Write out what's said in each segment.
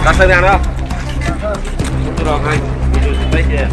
Kasih yang ada. Turun hai. Baik ya.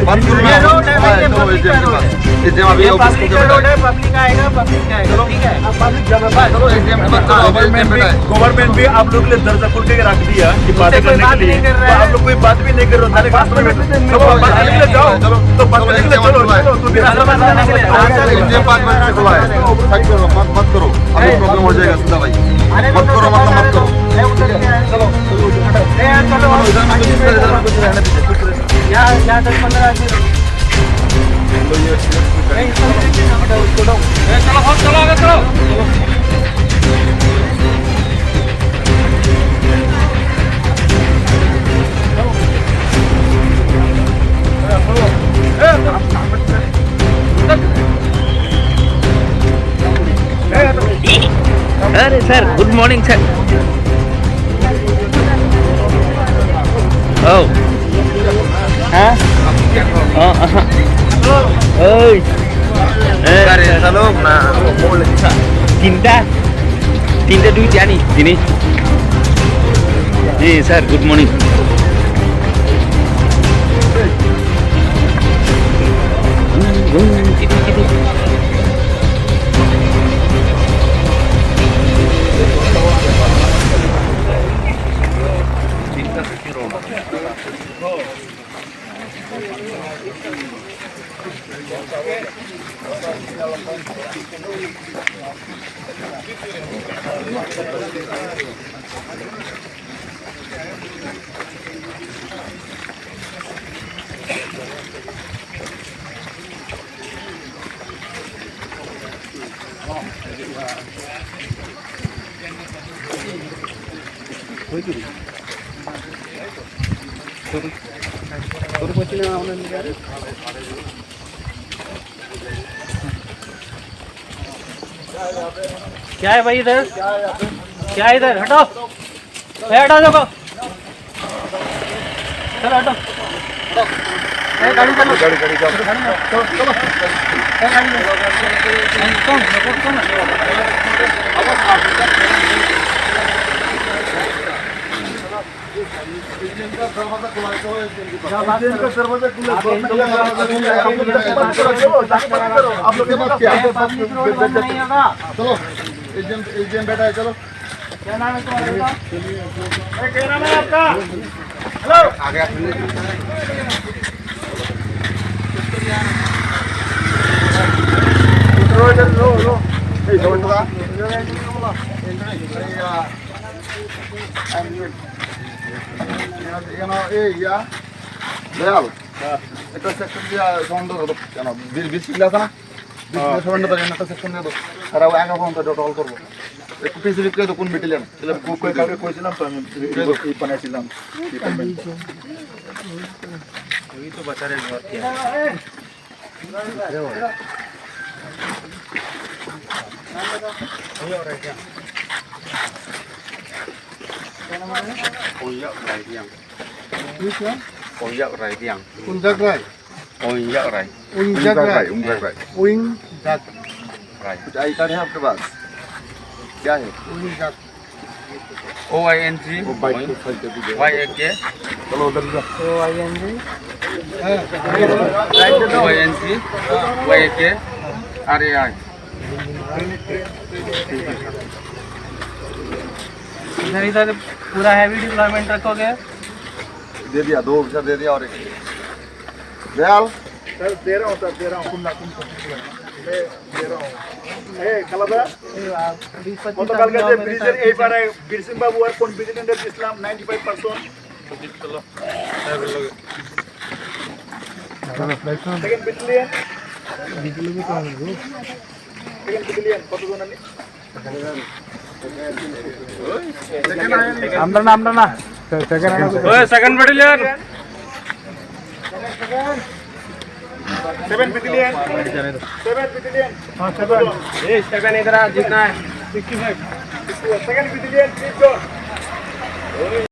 बंद करो ना रोड है भाई, ये पब्लिक आएगा ठीक है। अब पब्लिक जगह गवर्नमेंट भी आप लोग के लिए दर्जा खोल के रख दिया कि बातें करने के लिए, तो आप लोग कोई बात भी नहीं कर रहे हो। जाओ तो बात करने के लिए चलो मत करो, अभी प्रॉब्लम हो जाएगा सीधा भाई। मत करो मतलब मत करो। यहाँ 10-15 आदमी चलो आगे चलो। अरे sir, good morning sir. Oh. Hah? Oh. Oi. Salam. Nah, Tinta duit ya nih, sini. Nih, sir, good morning. क्या है भाई इधर? क्या है इधर? हटो, हटो देखो, चलो हटो। गाड़ी चलो, गाड़ी चलो, चलो आप लोग के पास क्या है? चलो एजीएम बैठा है, चलो। क्या नाम है तुम्हारा? क्या नाम है आपका? हेलो, आगे একটা সেকশন দিয়া সন্দেহ কেন 20 কিলো আছে না 20 কিলো সন্দেহ একটা সেকশন দিয়ে দাও আর আগে ফোন তো টোটাল করব একটু স্পেসিফিক করে কোন ব্যাটালিয়ন তাহলে কই কাউকে কইছিলাম তো আমি এই পানাইছিলাম ডিপার্টমেন্ট वही तो बता रहे बहुत क्या Onyak rai tiang. Onyak rai tiang. Unjak rai. Onyak rai. Unjak rai. Onyak rai. Unjak Rai. कुछ आई कार्ड है आपके पास? क्या है? Unjak. OING. Y A K. चलो उधर जा। OING OING. Y A K. R A I. इधर पूरा हैवी डिप्लॉयमेंट रखोगे? दे दिया 2 ऑफिसर दे दिया और एक दयाल सर दे रहा हूँ सर दे रहा हूँ दे रहा हूँ कलबा গতকালকে যে ব্রিজের এই পারে বীরসিং বাবু আর কোন বিজিলেন্ডের ইসলাম 95% चलो लगे सेकंड बिटलियन सेकंड बिटलियन কত জন আনি আমরা না ओए सेकंड बटालियन 7 बिटलियन 7 बिटलियन हां 7 ए सेकंड इधर आ जितना है 65 सेकंड बिटलियन 3 জন